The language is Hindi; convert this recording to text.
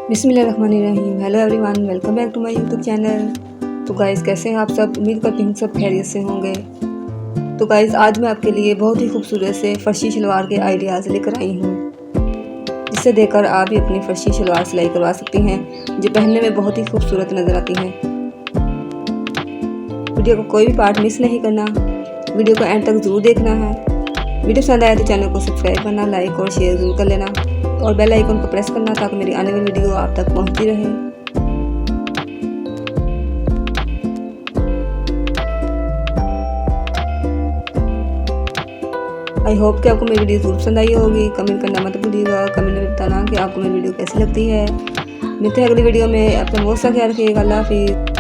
बिस्मिल्लाहिर्रहमानिर्रहीम। Hello everyone, welcome back to my YouTube channel. तो गाइज़, कैसे हैं आप सब? उम्मीद करती हूँ सब खैरियत से होंगे। तो गाइज़, आज मैं आपके लिए बहुत ही खूबसूरत से फर्शी शलवार के आइडियाज़ लेकर आई हूँ, जिससे देखकर आप भी अपनी फर्शी शलवार सिलाई करवा सकती हैं, जो पहनने में बहुत ही खूबसूरत नज़र आती हैं। वीडियो को कोई भी पार्ट मिस नहीं करना, वीडियो को एंड तक ज़रूर देखना है। वीडियो पसंद आए तो चैनल को सब्सक्राइब करना, लाइक और शेयर ज़रूर कर लेना और बेल आइकन को प्रेस करना, ताकि मेरी आने वाली वीडियो आप तक पहुंचती रहे। आई होप कि आपको मेरी वीडियो जरूर पसंद आई होगी। कमेंट करना मत भूलिएगा, कमेंट में बताना कि आपको मेरी वीडियो कैसी लगती है। मिलते हैं अगली वीडियो में। अपना बहुत सा ख्याल रखिएगा। अल्लाह हाफिज़।